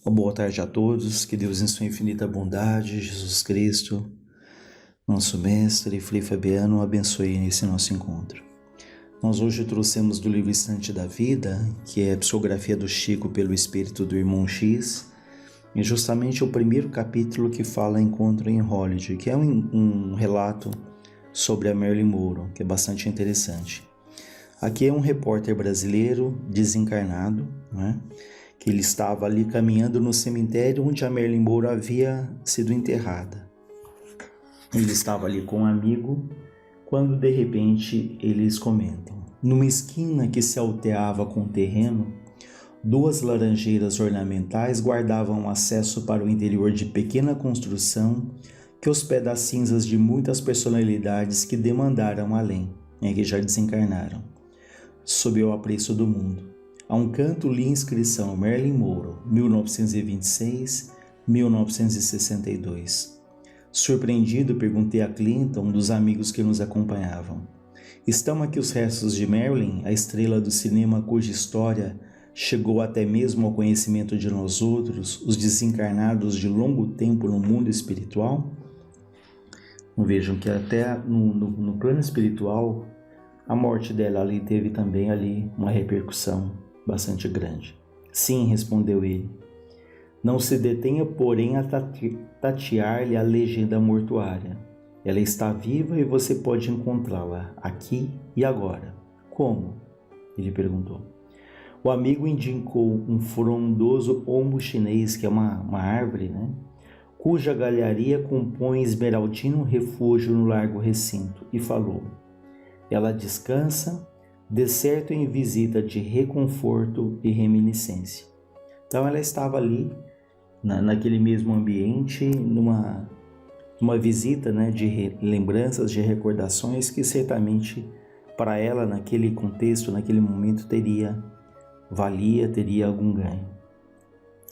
Uma boa tarde a todos, que Deus em sua infinita bondade, Jesus Cristo, nosso Mestre, Frei Fabiano, abençoe esse nosso encontro. Nós hoje trouxemos do livro Instante da Vida, que é a psicografia do Chico pelo espírito do irmão X, e justamente o primeiro capítulo que fala Encontro em Hollywood, que é um relato sobre a Marilyn Monroe, que é bastante interessante. Aqui é um repórter brasileiro desencarnado, né? Que ele estava ali caminhando no cemitério onde a Marilyn Monroe havia sido enterrada. Ele estava ali com um amigo, quando de repente eles comentam: numa esquina que se alteava com o terreno, duas laranjeiras ornamentais guardavam acesso para o interior de pequena construção que hospeda as cinzas de muitas personalidades que demandaram além, que já desencarnaram, sob o apreço do mundo. A um canto li a inscrição Marilyn Monroe, 1926-1962. Surpreendido, perguntei a Clinton, um dos amigos que nos acompanhavam: estão aqui os restos de Marilyn, a estrela do cinema cuja história chegou até mesmo ao conhecimento de nós outros, os desencarnados de longo tempo no mundo espiritual? Vejam que até no plano espiritual, a morte dela ali teve também ali uma repercussão bastante grande. Sim, respondeu ele. Não se detenha, porém, a tatear-lhe a legenda mortuária. Ela está viva e você pode encontrá-la aqui e agora. Como? Ele perguntou. O amigo indicou um frondoso olmo chinês, que é uma árvore, né? Cuja galharia compõe esmeraldino refúgio no largo recinto, e falou: ela descansa, de certo em visita de reconforto e reminiscência. Então ela estava ali, naquele mesmo ambiente, numa visita, né, de lembranças, de recordações que certamente para ela naquele contexto, naquele momento teria algum ganho.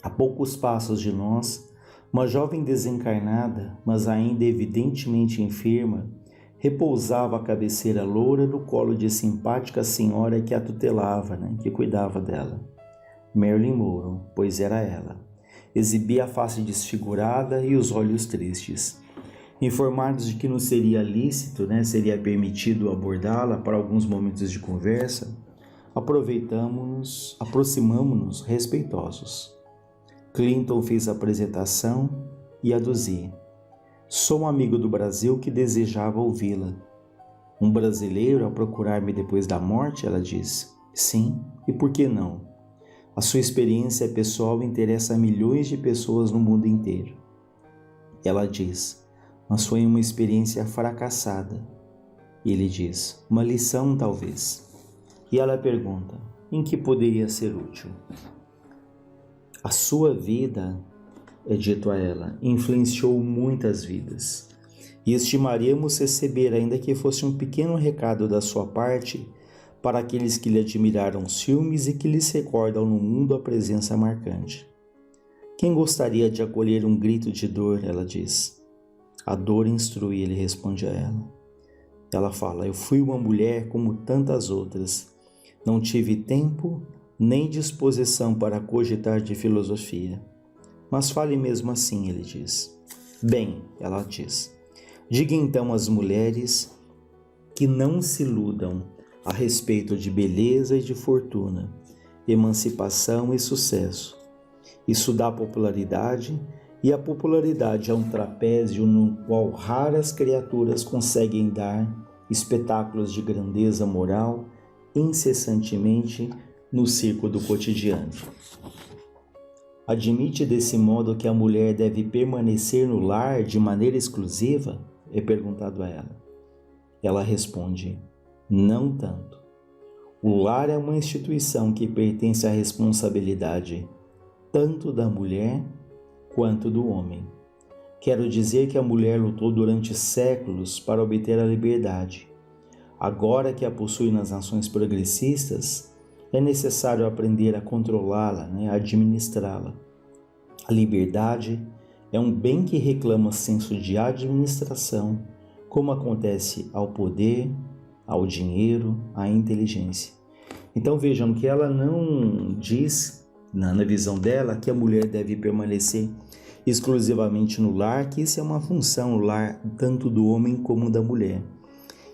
A poucos passos de nós, uma jovem desencarnada, mas ainda evidentemente enferma, repousava a cabeceira loura no colo de simpática senhora que a tutelava, que cuidava dela. Marilyn Monroe, pois era ela. Exibia a face desfigurada e os olhos tristes. Informados de que não seria lícito, seria permitido abordá-la para alguns momentos de conversa, aproximamo-nos respeitosos. Clinton fez a apresentação e aduzi: sou um amigo do Brasil que desejava ouvi-la. Um brasileiro a procurar-me depois da morte? Ela disse. Sim, e por que não? A sua experiência pessoal interessa a milhões de pessoas no mundo inteiro. Ela diz, mas foi uma experiência fracassada. Ele diz, uma lição talvez. E ela pergunta, em que poderia ser útil? A sua vida, é dito a ela, influenciou muitas vidas, e estimaríamos receber, ainda que fosse um pequeno recado da sua parte, para aqueles que lhe admiraram os filmes e que lhes recordam no mundo a presença marcante. Quem gostaria de acolher um grito de dor? Ela diz. A dor instrui, ele responde a ela. Ela fala, eu fui uma mulher como tantas outras, não tive tempo nem disposição para cogitar de filosofia. Mas fale mesmo assim, ele diz. Bem, ela diz, diga então às mulheres que não se iludam a respeito de beleza e de fortuna, emancipação e sucesso. Isso dá popularidade, e a popularidade é um trapézio no qual raras criaturas conseguem dar espetáculos de grandeza moral incessantemente no circo do cotidiano. Admite desse modo que a mulher deve permanecer no lar de maneira exclusiva? É perguntado a ela. Ela responde, não tanto. O lar é uma instituição que pertence à responsabilidade tanto da mulher quanto do homem. Quero dizer que a mulher lutou durante séculos para obter a liberdade. Agora que a possui nas nações progressistas, é necessário aprender a controlá-la, a administrá-la. A liberdade é um bem que reclama senso de administração, como acontece ao poder, ao dinheiro, à inteligência. Então vejam que ela não diz na visão dela, que a mulher deve permanecer exclusivamente no lar, que isso é uma função no lar tanto do homem como da mulher.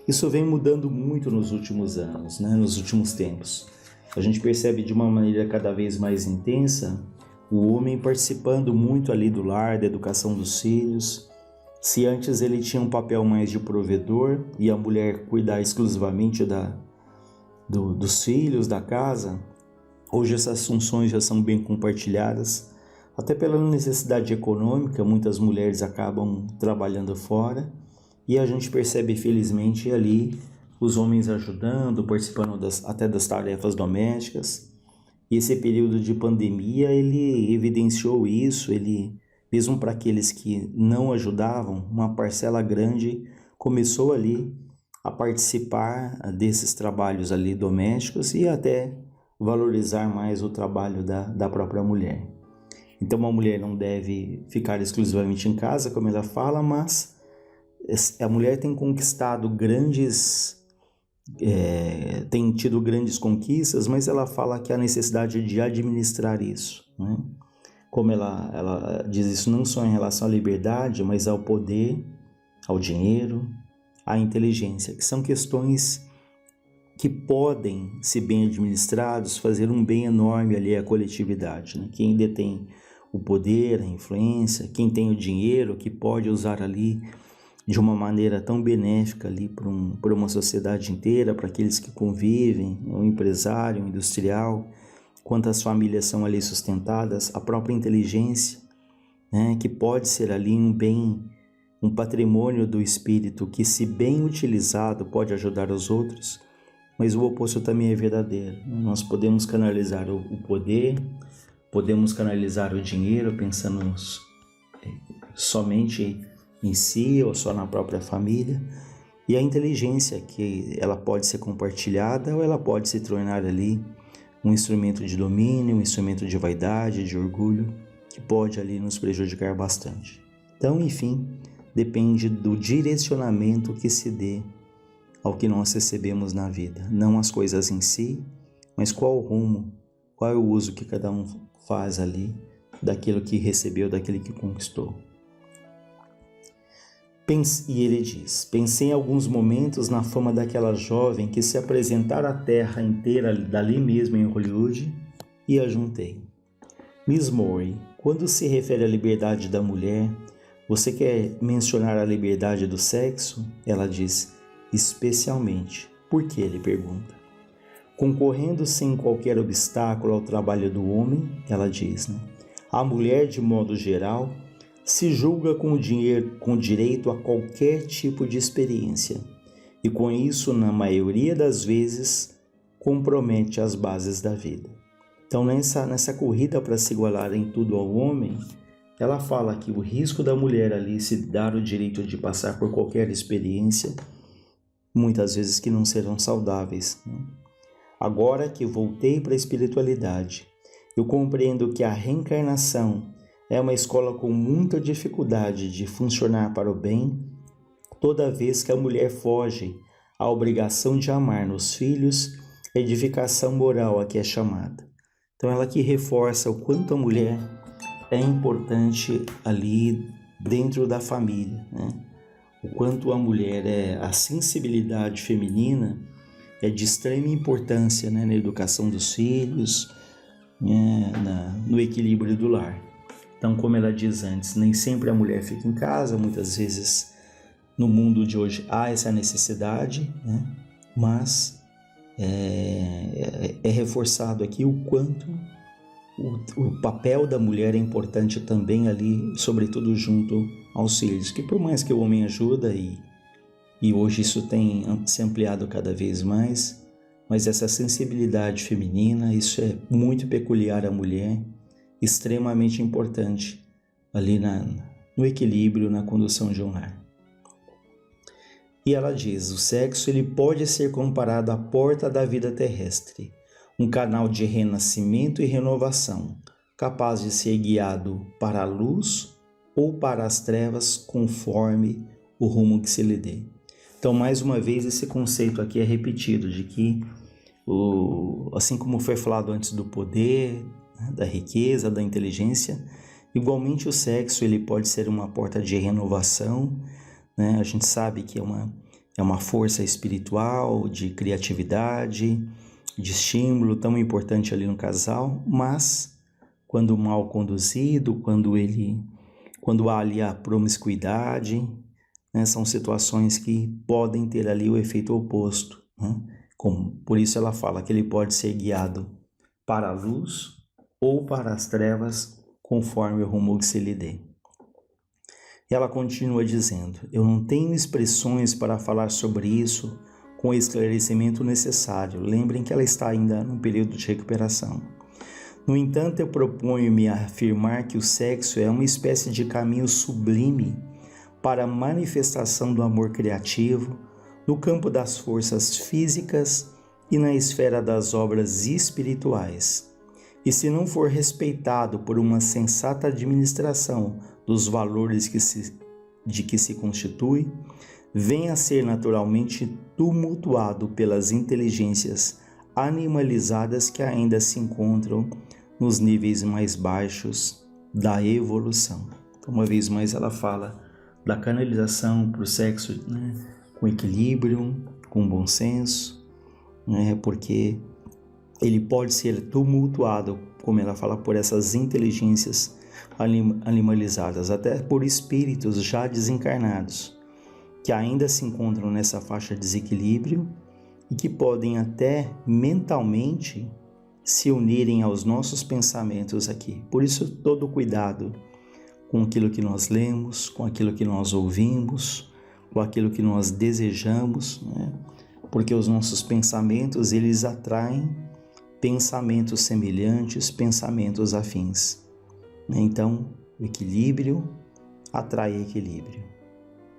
Isso vem mudando muito nos últimos anos, né? Nos últimos tempos. A gente percebe de uma maneira cada vez mais intensa o homem participando muito ali do lar, da educação dos filhos. Se antes ele tinha um papel mais de provedor e a mulher cuidar exclusivamente dos filhos, da casa, hoje essas funções já são bem compartilhadas. Até pela necessidade econômica, muitas mulheres acabam trabalhando fora e a gente percebe felizmente ali os homens ajudando, participando até das tarefas domésticas. E esse período de pandemia, ele evidenciou isso, mesmo para aqueles que não ajudavam, uma parcela grande começou ali a participar desses trabalhos ali domésticos e até valorizar mais o trabalho da própria mulher. Então, uma mulher não deve ficar exclusivamente em casa, como ela fala, mas a mulher tem conquistado tem tido grandes conquistas, mas ela fala que há necessidade de administrar isso, né? Como ela diz isso não só em relação à liberdade, mas ao poder, ao dinheiro, à inteligência, que são questões que podem, se bem administrados, fazer um bem enorme ali à coletividade, né? Quem detém o poder, a influência, quem tem o dinheiro, que pode usar ali de uma maneira tão benéfica ali para uma sociedade inteira, para aqueles que convivem, o empresário, o industrial, quantas famílias são ali sustentadas, a própria inteligência, né, que pode ser ali um bem, um patrimônio do espírito que, se bem utilizado, pode ajudar os outros, mas o oposto também é verdadeiro. Nós podemos canalizar o poder, podemos canalizar o dinheiro pensando somente em si ou só na própria família, e a inteligência, que ela pode ser compartilhada ou ela pode se tornar ali um instrumento de domínio, um instrumento de vaidade, de orgulho, que pode ali nos prejudicar bastante. Então, enfim, depende do direcionamento que se dê ao que nós recebemos na vida, não as coisas em si, mas qual o rumo, qual é o uso que cada um faz ali daquilo que recebeu, daquilo que conquistou. E ele diz: pensei em alguns momentos na fama daquela jovem que se apresentara à terra inteira dali mesmo em Hollywood e a juntei. Miss Murray, quando se refere à liberdade da mulher, você quer mencionar a liberdade do sexo? Ela diz: especialmente. Por que? Ele pergunta. Concorrendo sem qualquer obstáculo ao trabalho do homem, ela diz, né? A mulher, de modo geral, se julga com direito a qualquer tipo de experiência e com isso, na maioria das vezes, compromete as bases da vida. Então, nessa corrida para se igualar em tudo ao homem, ela fala que o risco da mulher ali se dar o direito de passar por qualquer experiência, muitas vezes que não serão saudáveis, né? Agora que voltei para a espiritualidade, eu compreendo que a reencarnação é uma escola com muita dificuldade de funcionar para o bem, toda vez que a mulher foge à obrigação de amar nos filhos, a edificação moral a que é chamada. Então ela aqui reforça o quanto a mulher é importante ali dentro da família, né? O quanto a mulher a sensibilidade feminina é de extrema importância, né, na educação dos filhos, né, no equilíbrio do lar. Então, como ela diz antes, nem sempre a mulher fica em casa, muitas vezes no mundo de hoje há essa necessidade, né? Mas é reforçado aqui o quanto o papel da mulher é importante também ali, sobretudo junto aos filhos, que por mais que o homem ajuda, e hoje isso tem se ampliado cada vez mais, mas essa sensibilidade feminina, isso é muito peculiar à mulher, extremamente importante ali no equilíbrio, na condução de um lar. E ela diz, o sexo ele pode ser comparado à porta da vida terrestre, um canal de renascimento e renovação, capaz de ser guiado para a luz ou para as trevas, conforme o rumo que se lhe dê. Então, mais uma vez, esse conceito aqui é repetido, de que, assim como foi falado antes do poder, né, da riqueza, da inteligência. Igualmente o sexo ele pode ser uma porta de renovação, né? A gente sabe que é uma força espiritual, de criatividade, de estímulo tão importante ali no casal, mas quando mal conduzido, quando há ali a promiscuidade, né, são situações que podem ter ali o efeito oposto, né? Por isso ela fala que ele pode ser guiado para a luz ou para as trevas, conforme o rumo que se lhe dê. E ela continua dizendo: eu não tenho expressões para falar sobre isso com o esclarecimento necessário. Lembrem que ela está ainda num período de recuperação. No entanto, eu proponho-me a afirmar que o sexo é uma espécie de caminho sublime para a manifestação do amor criativo no campo das forças físicas e na esfera das obras espirituais. E se não for respeitado por uma sensata administração dos valores de que se constitui, vem a ser naturalmente tumultuado pelas inteligências animalizadas que ainda se encontram nos níveis mais baixos da evolução. Então, uma vez mais ela fala da canalização para o sexo, né, com equilíbrio, com bom senso, né, porque ele pode ser tumultuado, como ela fala, por essas inteligências animalizadas, até por espíritos já desencarnados, que ainda se encontram nessa faixa de desequilíbrio e que podem até mentalmente se unirem aos nossos pensamentos aqui. Por isso, todo cuidado com aquilo que nós lemos, com aquilo que nós ouvimos, com aquilo que nós desejamos, né? Porque os nossos pensamentos, eles atraem pensamentos semelhantes, pensamentos afins. Então, o equilíbrio atrai equilíbrio.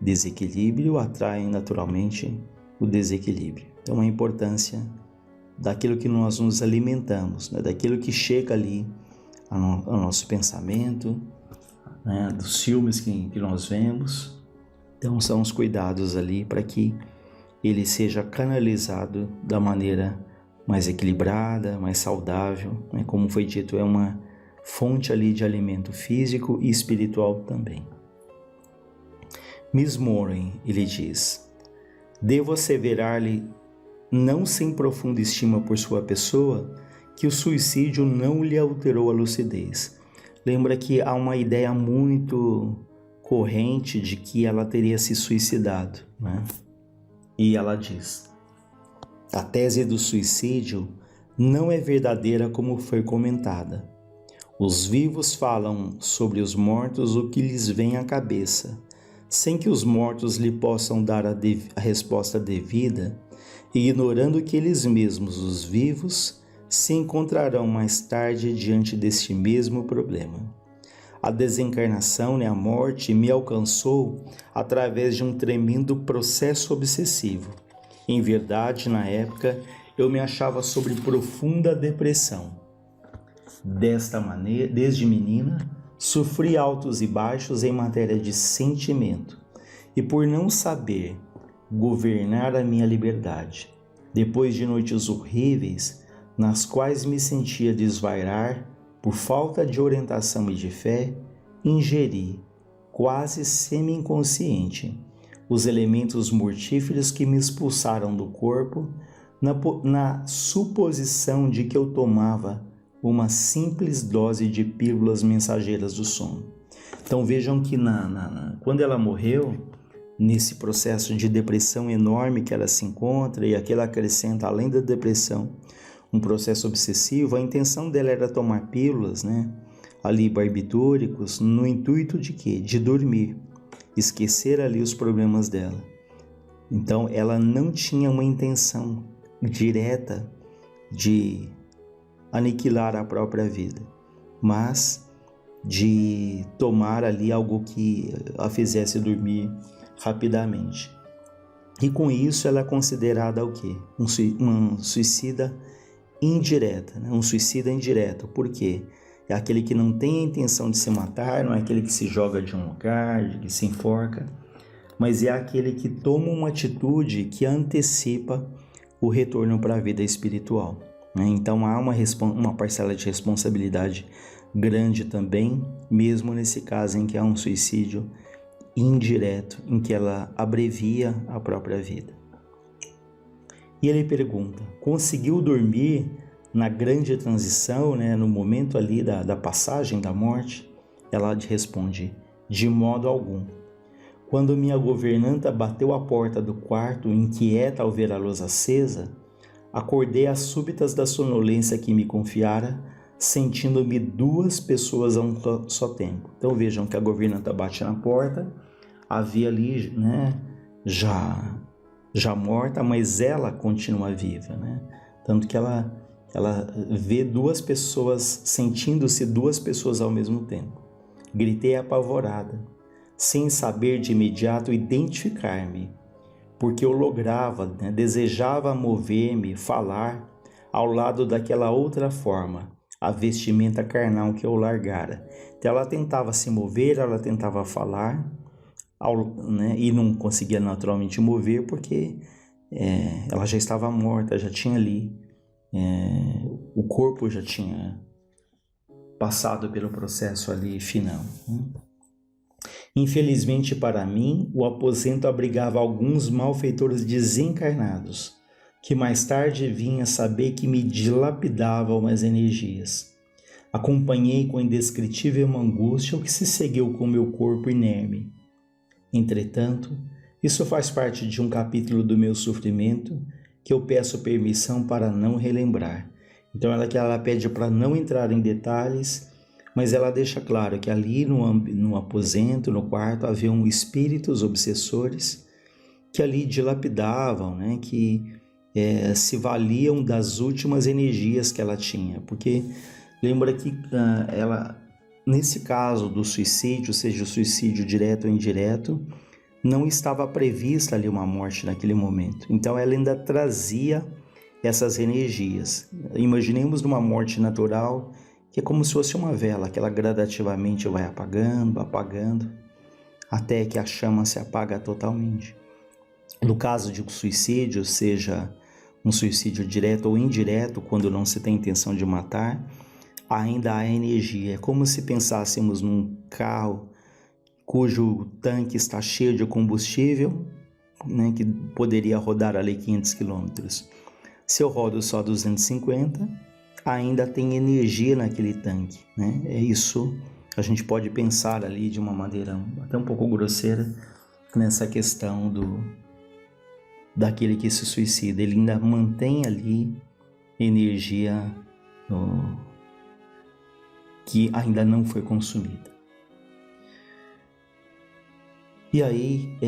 Desequilíbrio atrai naturalmente o desequilíbrio. Então, a importância daquilo que nós nos alimentamos, né? Daquilo que chega ali ao nosso pensamento, né? Dos filmes que nós vemos. Então, são os cuidados ali para que ele seja canalizado da maneira mais equilibrada, mais saudável, né? Como foi dito, é uma fonte ali de alimento físico e espiritual também. Miss Moran, ele diz: devo asseverar-lhe, não sem profunda estima por sua pessoa, que o suicídio não lhe alterou a lucidez. Lembra que há uma ideia muito corrente de que ela teria se suicidado, né? E ela diz: a tese do suicídio não é verdadeira como foi comentada. Os vivos falam sobre os mortos o que lhes vem à cabeça, sem que os mortos lhe possam dar a resposta devida, ignorando que eles mesmos, os vivos, se encontrarão mais tarde diante deste mesmo problema. A desencarnação, a morte, me alcançou através de um tremendo processo obsessivo. Em verdade, na época, eu me achava sob profunda depressão. Desta maneira, desde menina, sofri altos e baixos em matéria de sentimento, e por não saber governar a minha liberdade, depois de noites horríveis, nas quais me sentia desvairar por falta de orientação e de fé, ingeri, quase semi-inconsciente, os elementos mortíferos que me expulsaram do corpo, na suposição de que eu tomava uma simples dose de pílulas mensageiras do sono. Então vejam que quando ela morreu, nesse processo de depressão enorme que ela se encontra, e aqui ela acrescenta, além da depressão, um processo obsessivo, a intenção dela era tomar pílulas, né, ali barbitúricos, no intuito de quê? De dormir, esquecer ali os problemas dela. Então ela não tinha uma intenção direta de aniquilar a própria vida, mas de tomar ali algo que a fizesse dormir rapidamente. E com isso ela é considerada o quê? Um suicida indireta, né? Um suicida indireto. Por quê? É aquele que não tem a intenção de se matar, não é aquele que se joga de um lugar, que se enforca, mas é aquele que toma uma atitude que antecipa o retorno para a vida espiritual. né? Então há uma parcela de responsabilidade grande também, mesmo nesse caso em que há um suicídio indireto, em que ela abrevia a própria vida. E ele pergunta: conseguiu dormir na grande transição, né, no momento ali da passagem da morte? Ela responde: de modo algum. Quando minha governanta bateu a porta do quarto, inquieta ao ver a luz acesa, acordei às súbitas da sonolência que me confiara, sentindo-me duas pessoas a um só tempo. Então vejam que a governanta bate na porta, havia ali, né, já morta, mas ela continua viva, né? Tanto que ela vê duas pessoas, sentindo-se duas pessoas ao mesmo tempo. Gritei apavorada, sem saber de imediato identificar-me, porque eu lograva, né, desejava mover-me, falar ao lado daquela outra forma, a vestimenta carnal que eu largara. Então ela tentava se mover, ela tentava falar, né, e não conseguia naturalmente mover porque ela já estava morta, já tinha ali, o corpo já tinha passado pelo processo ali final, né? Infelizmente para mim, o aposento abrigava alguns malfeitores desencarnados, que mais tarde vinha saber que me dilapidavam as energias. Acompanhei com indescritível angústia o que se seguiu com meu corpo inerme. Entretanto, isso faz parte de um capítulo do meu sofrimento que eu peço permissão para não relembrar. Então ela pede para não entrar em detalhes, mas ela deixa claro que ali no aposento, no quarto, haviam espíritos obsessores que ali dilapidavam, né? Que se valiam das últimas energias que ela tinha. Porque lembra que ela, nesse caso do suicídio, seja o suicídio direto ou indireto, não estava prevista ali uma morte naquele momento. Então ela ainda trazia essas energias. Imaginemos numa morte natural, que é como se fosse uma vela, que ela gradativamente vai apagando, apagando, até que a chama se apaga totalmente. No caso de um suicídio, seja um suicídio direto ou indireto, quando não se tem intenção de matar, ainda há energia. É como se pensássemos num carro cujo tanque está cheio de combustível, né, que poderia rodar ali 500 quilômetros. Se eu rodo só 250, ainda tem energia naquele tanque, né? É isso, a gente pode pensar ali de uma maneira até um pouco grosseira nessa questão daquele que se suicida. Ele ainda mantém ali energia que ainda não foi consumida. E aí,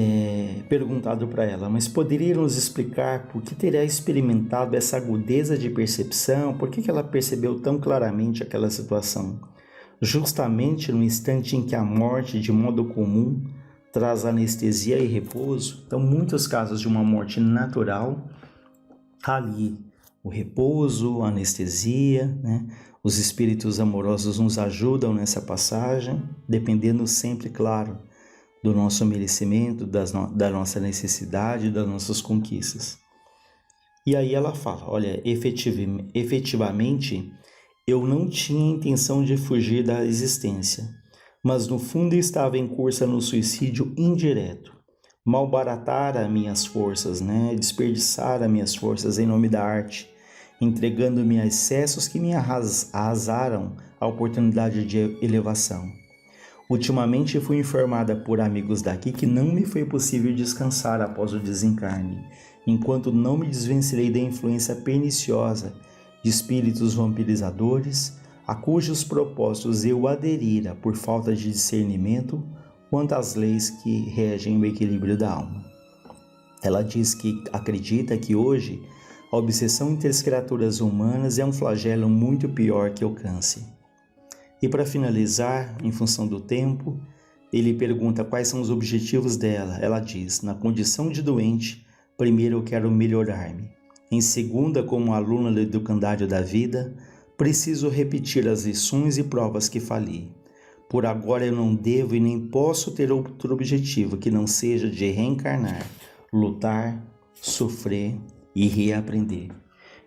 perguntado para ela: mas poderia nos explicar por que teria experimentado essa agudeza de percepção? Por que ela percebeu tão claramente aquela situação? Justamente no instante em que a morte, de modo comum, traz anestesia e repouso. Então, muitos casos de uma morte natural, ali o repouso, a anestesia, né? Os espíritos amorosos nos ajudam nessa passagem, dependendo sempre, claro, do nosso merecimento, da nossa necessidade, das nossas conquistas. E aí ela fala: olha, efetivamente, eu não tinha intenção de fugir da existência, mas no fundo estava em cursa no suicídio indireto. Malbaratar minhas forças, né? Desperdiçar as minhas forças em nome da arte, entregando-me a excessos que me arrasaram a oportunidade de elevação. Ultimamente fui informada por amigos daqui que não me foi possível descansar após o desencarne, enquanto não me desvencilhei da influência perniciosa de espíritos vampirizadores, a cujos propósitos eu aderira por falta de discernimento quanto às leis que regem o equilíbrio da alma. Ela diz que acredita que hoje a obsessão entre as criaturas humanas é um flagelo muito pior que o câncer. E para finalizar, em função do tempo, ele pergunta quais são os objetivos dela. Ela diz: na condição de doente, primeiro eu quero melhorar-me. Em segunda, como aluna do educandário da vida, preciso repetir as lições e provas que falhei. Por agora eu não devo e nem posso ter outro objetivo que não seja de reencarnar, lutar, sofrer e reaprender.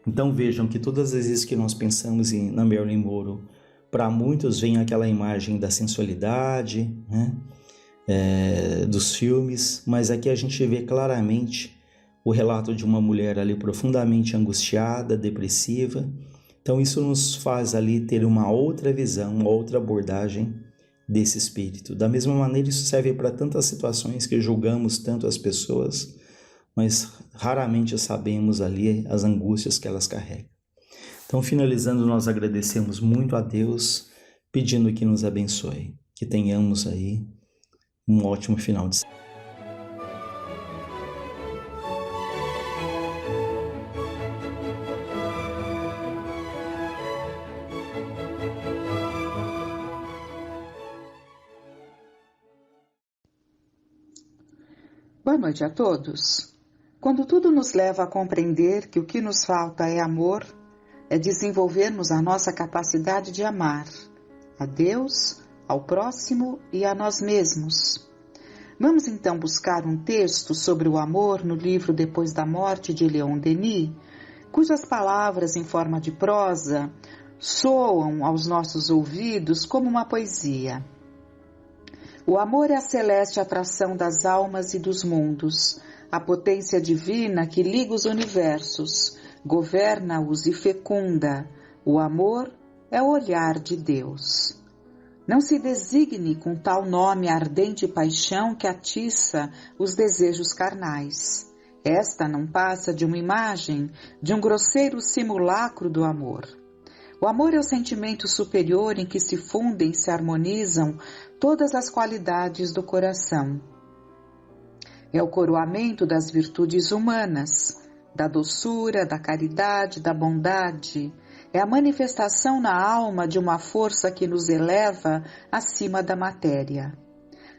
Então vejam que todas as vezes que nós pensamos na Marilyn Monroe, para muitos vem aquela imagem da sensualidade, né? Dos filmes, mas aqui a gente vê claramente o relato de uma mulher ali profundamente angustiada, depressiva. Então isso nos faz ali ter uma outra visão, uma outra abordagem desse espírito. Da mesma maneira, isso serve para tantas situações que julgamos tanto as pessoas, mas raramente sabemos ali as angústias que elas carregam. Então, finalizando, nós agradecemos muito a Deus, pedindo que nos abençoe, que tenhamos aí um ótimo final de semana. Boa noite a todos. Quando tudo nos leva a compreender que o que nos falta é amor, é desenvolvermos a nossa capacidade de amar a Deus, ao próximo e a nós mesmos. Vamos então buscar um texto sobre o amor no livro Depois da Morte de Leon Denis, cujas palavras em forma de prosa soam aos nossos ouvidos como uma poesia. O amor é a celeste atração das almas e dos mundos, a potência divina que liga os universos, governa-os e fecunda. O amor é o olhar de Deus. Não se designe com tal nome a ardente paixão que atiça os desejos carnais. Esta não passa de uma imagem, de um grosseiro simulacro do amor. O amor é o sentimento superior em que se fundem e se harmonizam todas as qualidades do coração. É o coroamento das virtudes humanas, da doçura, da caridade, da bondade. É a manifestação na alma de uma força que nos eleva acima da matéria,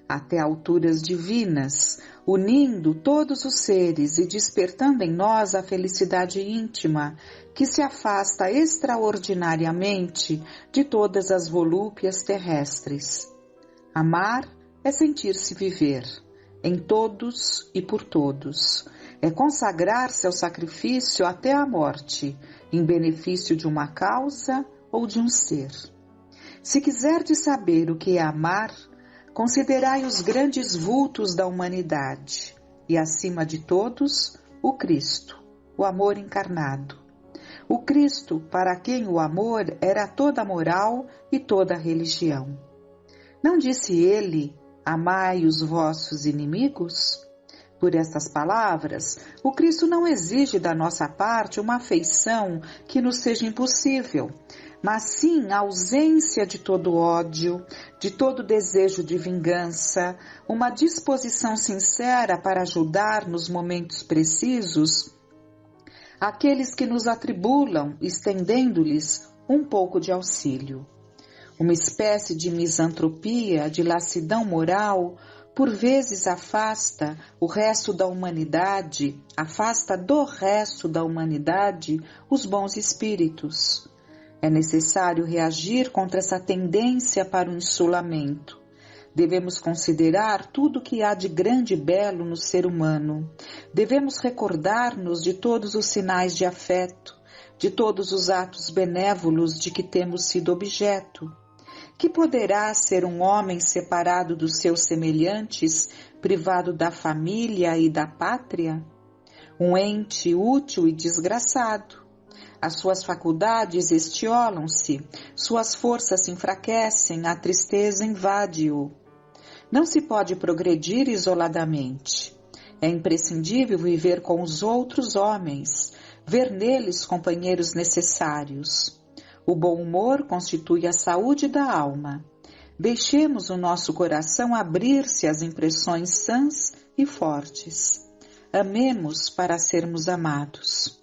até alturas divinas, unindo todos os seres e despertando em nós a felicidade íntima que se afasta extraordinariamente de todas as volúpias terrestres. Amar é sentir-se viver, em todos e por todos. É consagrar-se ao sacrifício até a morte, em benefício de uma causa ou de um ser. Se quiserdes saber o que é amar, considerai os grandes vultos da humanidade e, acima de todos, o Cristo, o amor encarnado. O Cristo, para quem o amor era toda a moral e toda a religião. Não disse ele, amai os vossos inimigos? Por estas palavras, o Cristo não exige da nossa parte uma afeição que nos seja impossível, mas sim a ausência de todo ódio, de todo desejo de vingança, uma disposição sincera para ajudar nos momentos precisos aqueles que nos atribulam, estendendo-lhes um pouco de auxílio. Uma espécie de misantropia, de lassidão moral, por vezes afasta do resto da humanidade os bons espíritos. É necessário reagir contra essa tendência para o insulamento. Devemos considerar tudo o que há de grande e belo no ser humano. Devemos recordar-nos de todos os sinais de afeto, de todos os atos benévolos de que temos sido objeto. Que poderá ser um homem separado dos seus semelhantes, privado da família e da pátria? Um ente útil e desgraçado. As suas faculdades estiolam-se, suas forças se enfraquecem, a tristeza invade-o. Não se pode progredir isoladamente. É imprescindível viver com os outros homens, ver neles companheiros necessários. O bom humor constitui a saúde da alma. Deixemos o nosso coração abrir-se às impressões sãs e fortes. Amemos para sermos amados.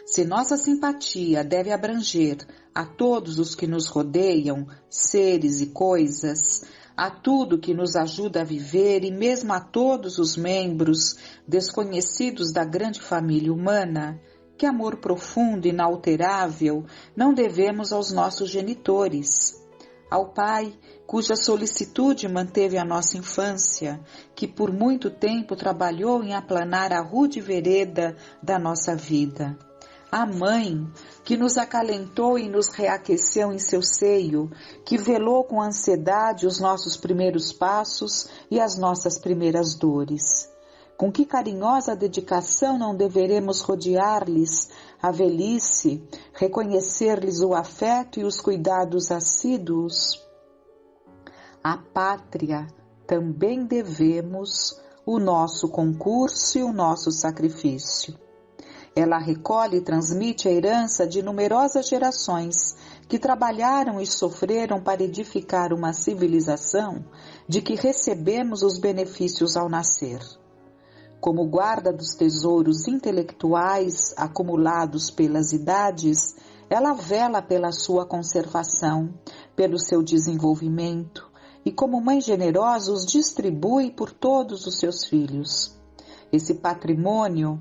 Se nossa simpatia deve abranger a todos os que nos rodeiam, seres e coisas, a tudo que nos ajuda a viver e mesmo a todos os membros desconhecidos da grande família humana, que amor profundo e inalterável não devemos aos nossos genitores, ao Pai, cuja solicitude manteve a nossa infância, que por muito tempo trabalhou em aplanar a rude vereda da nossa vida, a Mãe, que nos acalentou e nos reaqueceu em seu seio, que velou com ansiedade os nossos primeiros passos e as nossas primeiras dores. Com que carinhosa dedicação não deveremos rodear-lhes a velhice, reconhecer-lhes o afeto e os cuidados assíduos? À pátria também devemos o nosso concurso e o nosso sacrifício. Ela recolhe e transmite a herança de numerosas gerações que trabalharam e sofreram para edificar uma civilização de que recebemos os benefícios ao nascer. Como guarda dos tesouros intelectuais acumulados pelas idades, ela vela pela sua conservação, pelo seu desenvolvimento e, como mãe generosa, os distribui por todos os seus filhos. Esse patrimônio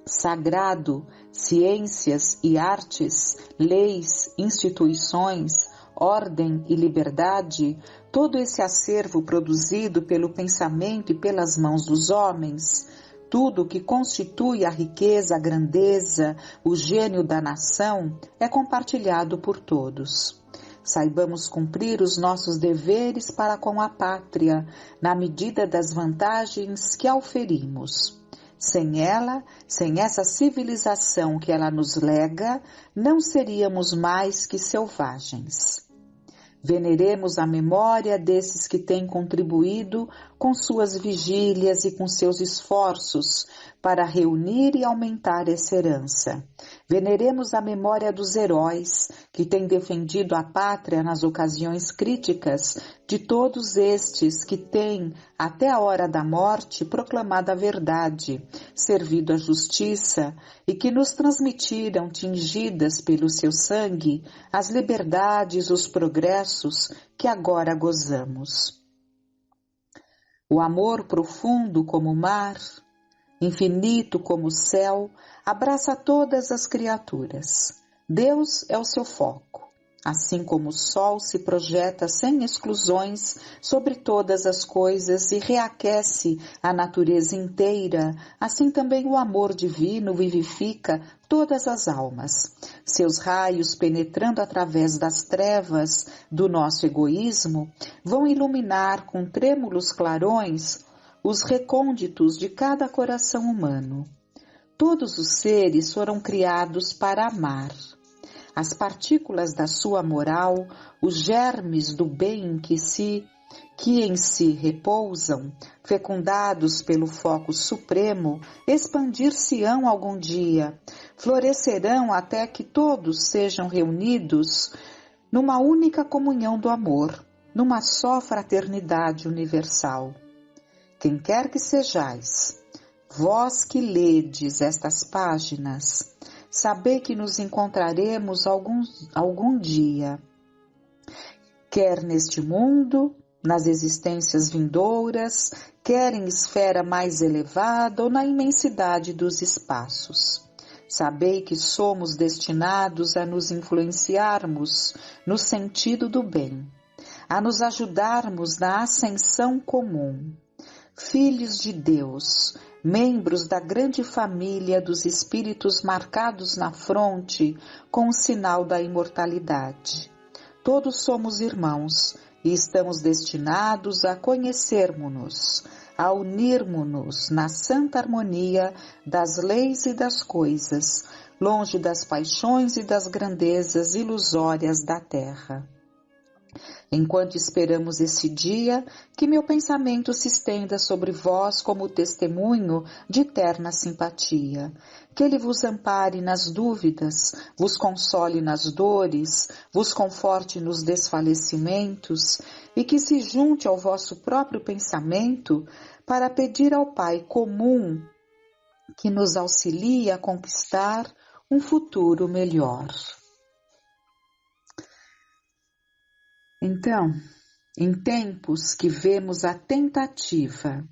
sagrado, ciências e artes, leis, instituições, ordem e liberdade, todo esse acervo produzido pelo pensamento e pelas mãos dos homens, tudo que constitui a riqueza, a grandeza, o gênio da nação, é compartilhado por todos. Saibamos cumprir os nossos deveres para com a pátria, na medida das vantagens que a oferimos. Sem ela, sem essa civilização que ela nos lega, não seríamos mais que selvagens. Veneremos a memória desses que têm contribuído com suas vigílias e com seus esforços para reunir e aumentar essa herança. Veneremos a memória dos heróis que têm defendido a pátria nas ocasiões críticas, de todos estes que têm, até a hora da morte, proclamado a verdade, servido a justiça e que nos transmitiram, tingidas pelo seu sangue, as liberdades, os progressos que agora gozamos. O amor profundo como o mar, infinito como o céu, abraça todas as criaturas. Deus é o seu foco. Assim como o sol se projeta sem exclusões sobre todas as coisas e reaquece a natureza inteira, assim também o amor divino vivifica todas as almas. Seus raios, penetrando através das trevas do nosso egoísmo, vão iluminar com trêmulos clarões os recônditos de cada coração humano. Todos os seres foram criados para amar. As partículas da sua moral, os germes do bem que em si repousam, fecundados pelo foco supremo, expandir-se-ão algum dia, florescerão até que todos sejam reunidos numa única comunhão do amor, numa só fraternidade universal. Quem quer que sejais, vós que ledes estas páginas, sabei que nos encontraremos algum dia, quer neste mundo, nas existências vindouras, quer em esfera mais elevada ou na imensidade dos espaços. Sabei que somos destinados a nos influenciarmos no sentido do bem, a nos ajudarmos na ascensão comum. Filhos de Deus, membros da grande família dos espíritos marcados na fronte com o sinal da imortalidade. Todos somos irmãos e estamos destinados a conhecermos-nos, a unirmos-nos na santa harmonia das leis e das coisas, longe das paixões e das grandezas ilusórias da terra. Enquanto esperamos esse dia, que meu pensamento se estenda sobre vós como testemunho de terna simpatia. Que ele vos ampare nas dúvidas, vos console nas dores, vos conforte nos desfalecimentos e que se junte ao vosso próprio pensamento para pedir ao Pai comum que nos auxilie a conquistar um futuro melhor. Então, em tempos que vemos a tentativa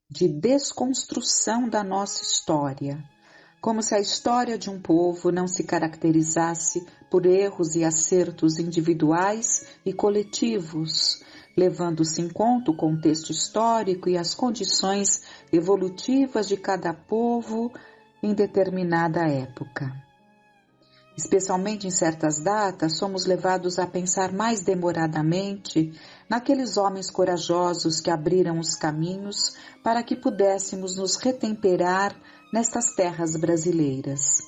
de desconstrução da nossa história, como se a história de um povo não se caracterizasse por erros e acertos individuais e coletivos, levando-se em conta o contexto histórico e as condições evolutivas de cada povo em determinada época. Especialmente em certas datas, somos levados a pensar mais demoradamente naqueles homens corajosos que abriram os caminhos para que pudéssemos nos retemperar nestas terras brasileiras.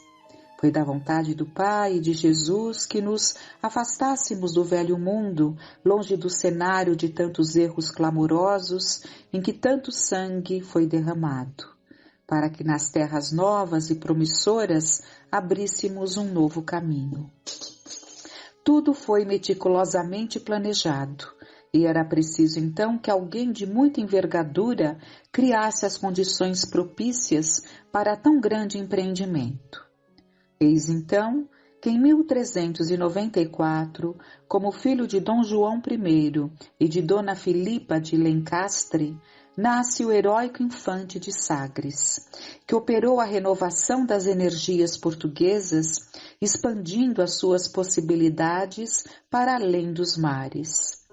Foi da vontade do Pai e de Jesus que nos afastássemos do velho mundo, longe do cenário de tantos erros clamorosos em que tanto sangue foi derramado, para que nas terras novas e promissoras abríssemos um novo caminho. Tudo foi meticulosamente planejado, e era preciso então que alguém de muita envergadura criasse as condições propícias para tão grande empreendimento. Eis então que em 1394, como filho de Dom João I e de Dona Filipa de Lencastre, nasce o heróico infante de Sagres, que operou a renovação das energias portuguesas, expandindo as suas possibilidades para além dos mares.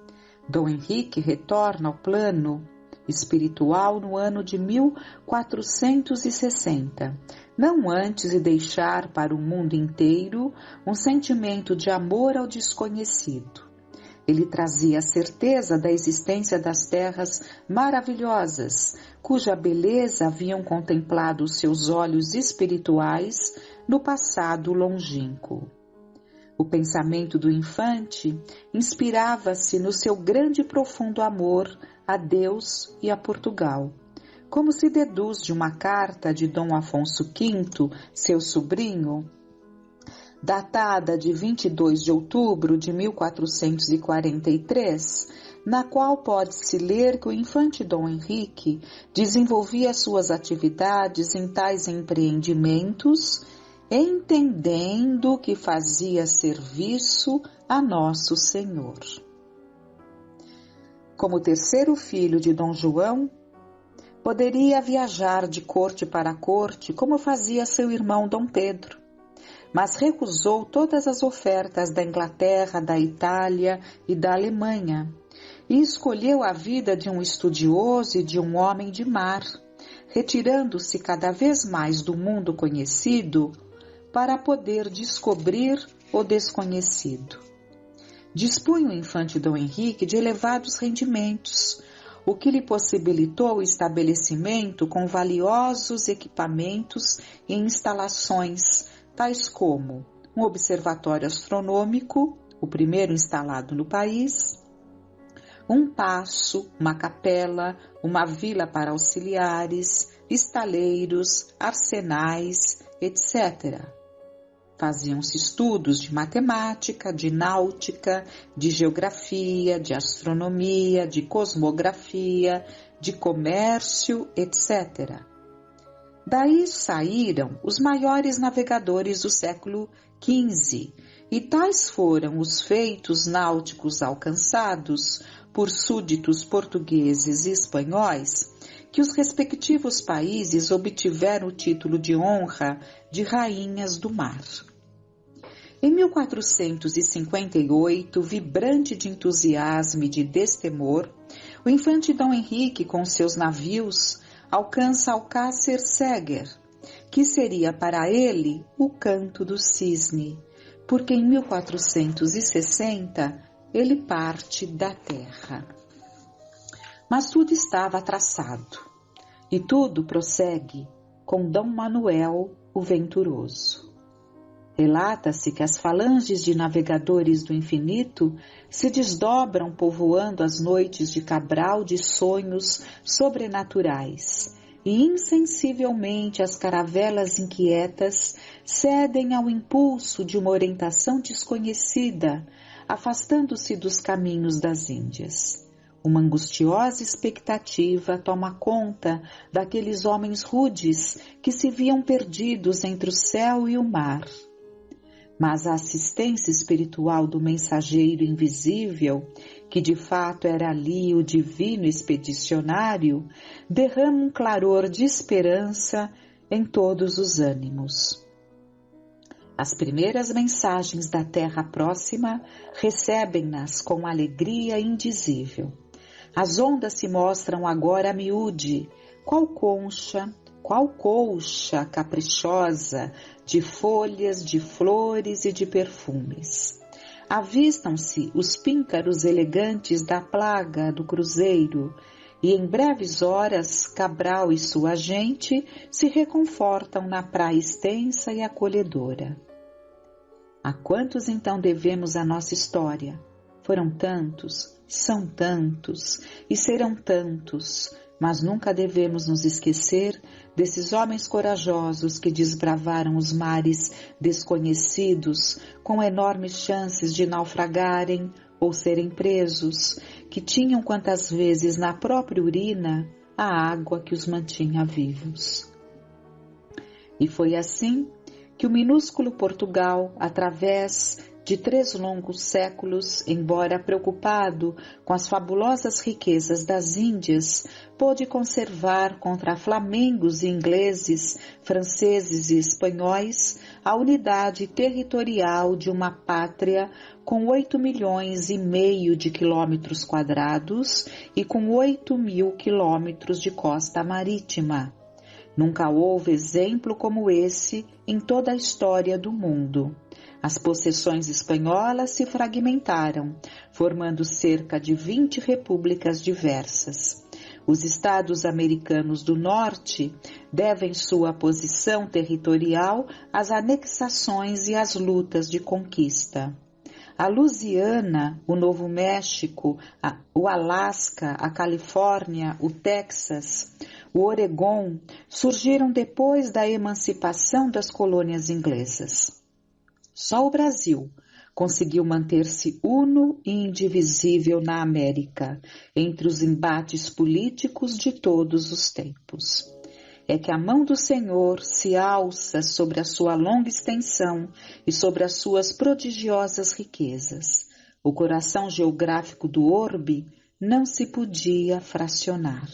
Dom Henrique retorna ao plano espiritual no ano de 1460, não antes de deixar para o mundo inteiro um sentimento de amor ao desconhecido. Ele trazia a certeza da existência das terras maravilhosas, cuja beleza haviam contemplado os seus olhos espirituais no passado longínquo. O pensamento do infante inspirava-se no seu grande e profundo amor a Deus e a Portugal, como se deduz de uma carta de Dom Afonso V, seu sobrinho, datada de 22 de outubro de 1443, na qual pode-se ler que o infante Dom Henrique desenvolvia suas atividades em tais empreendimentos, entendendo que fazia serviço a Nosso Senhor. Como terceiro filho de Dom João, poderia viajar de corte para corte como fazia seu irmão Dom Pedro, mas recusou todas as ofertas da Inglaterra, da Itália e da Alemanha, e escolheu a vida de um estudioso e de um homem de mar, retirando-se cada vez mais do mundo conhecido para poder descobrir o desconhecido. Dispunha o infante Dom Henrique de elevados rendimentos, o que lhe possibilitou o estabelecimento com valiosos equipamentos e instalações, tais como um observatório astronômico, o primeiro instalado no país, um paço, uma capela, uma vila para auxiliares, estaleiros, arsenais, etc. Faziam-se estudos de matemática, de náutica, de geografia, de astronomia, de cosmografia, de comércio, etc. Daí saíram os maiores navegadores do século XV, e tais foram os feitos náuticos alcançados por súditos portugueses e espanhóis, que os respectivos países obtiveram o título de honra de rainhas do mar. Em 1458, vibrante de entusiasmo e de destemor, o infante Dom Henrique, com seus navios, alcança Alcácer Seger, que seria para ele o Canto do Cisne, porque em 1460 ele parte da terra. Mas tudo estava traçado, e tudo prossegue com Dom Manuel o Venturoso. Relata-se que as falanges de navegadores do infinito se desdobram povoando as noites de Cabral de sonhos sobrenaturais, e insensivelmente as caravelas inquietas cedem ao impulso de uma orientação desconhecida, afastando-se dos caminhos das Índias. Uma angustiosa expectativa toma conta daqueles homens rudes que se viam perdidos entre o céu e o mar. Mas a assistência espiritual do mensageiro invisível, que de fato era ali o divino expedicionário, derrama um claror de esperança em todos os ânimos. As primeiras mensagens da terra próxima recebem-nas com alegria indizível. As ondas se mostram agora a miúde, qual concha, qual colcha caprichosa de folhas, de flores e de perfumes. Avistam-se os píncaros elegantes da plaga do cruzeiro, e em breves horas Cabral e sua gente se reconfortam na praia extensa e acolhedora. A quantos então devemos a nossa história? Foram tantos, são tantos e serão tantos, mas nunca devemos nos esquecer desses homens corajosos que desbravaram os mares desconhecidos com enormes chances de naufragarem ou serem presos, que tinham quantas vezes na própria urina a água que os mantinha vivos. E foi assim que o minúsculo Portugal, através de 3 longos séculos, embora preocupado com as fabulosas riquezas das Índias, pôde conservar contra flamengos e ingleses, franceses e espanhóis a unidade territorial de uma pátria com 8,5 milhões de quilômetros quadrados e com 8.000 quilômetros de costa marítima. Nunca houve exemplo como esse em toda a história do mundo. As possessões espanholas se fragmentaram, formando cerca de 20 repúblicas diversas. Os estados americanos do norte devem sua posição territorial às anexações e às lutas de conquista. A Louisiana, o Novo México, o Alasca, a Califórnia, o Texas, o Oregon surgiram depois da emancipação das colônias inglesas. Só o Brasil conseguiu manter-se uno e indivisível na América, entre os embates políticos de todos os tempos. É que a mão do Senhor se alça sobre a sua longa extensão e sobre as suas prodigiosas riquezas. O coração geográfico do orbe não se podia fracionar.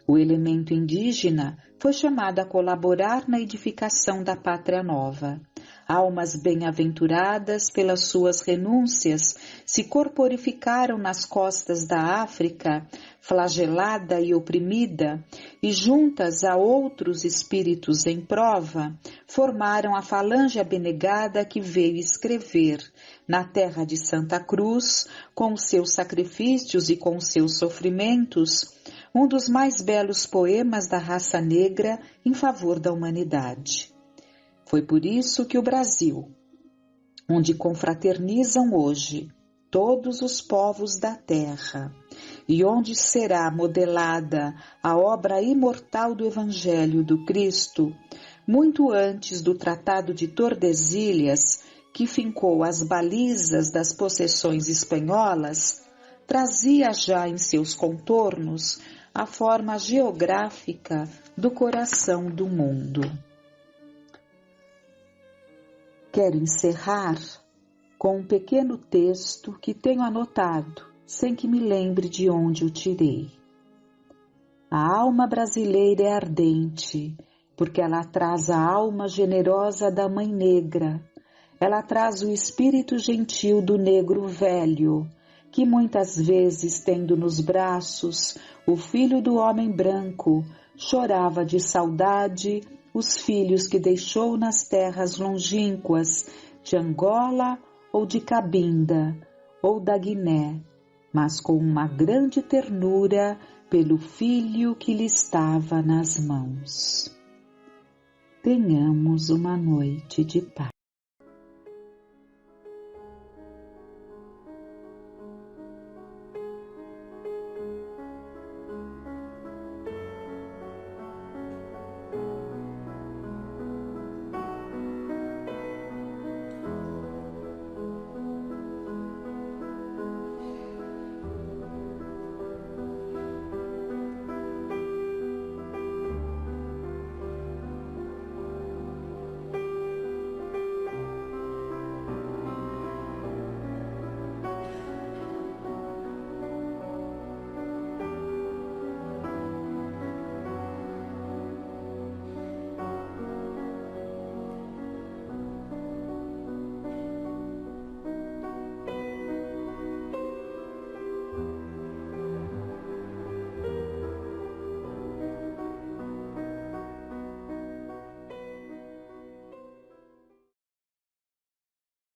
O elemento indígena foi chamado a colaborar na edificação da pátria nova. Almas bem-aventuradas pelas suas renúncias se corporificaram nas costas da África, flagelada e oprimida, e juntas a outros espíritos em prova, formaram a falange abnegada que veio escrever, na terra de Santa Cruz, com os seus sacrifícios e com os seus sofrimentos, um dos mais belos poemas da raça negra em favor da humanidade. Foi por isso que o Brasil, onde confraternizam hoje todos os povos da terra, e onde será modelada a obra imortal do Evangelho do Cristo, muito antes do Tratado de Tordesilhas, que fincou as balizas das possessões espanholas, trazia já em seus contornos a forma geográfica do coração do mundo. Quero encerrar com um pequeno texto que tenho anotado, sem que me lembre de onde o tirei. A alma brasileira é ardente, porque ela traz a alma generosa da Mãe Negra. Ela traz o espírito gentil do negro velho, que muitas vezes, tendo nos braços o filho do homem branco, chorava de saudade os filhos que deixou nas terras longínquas de Angola ou de Cabinda ou da Guiné, mas com uma grande ternura pelo filho que lhe estava nas mãos. Tenhamos uma noite de paz.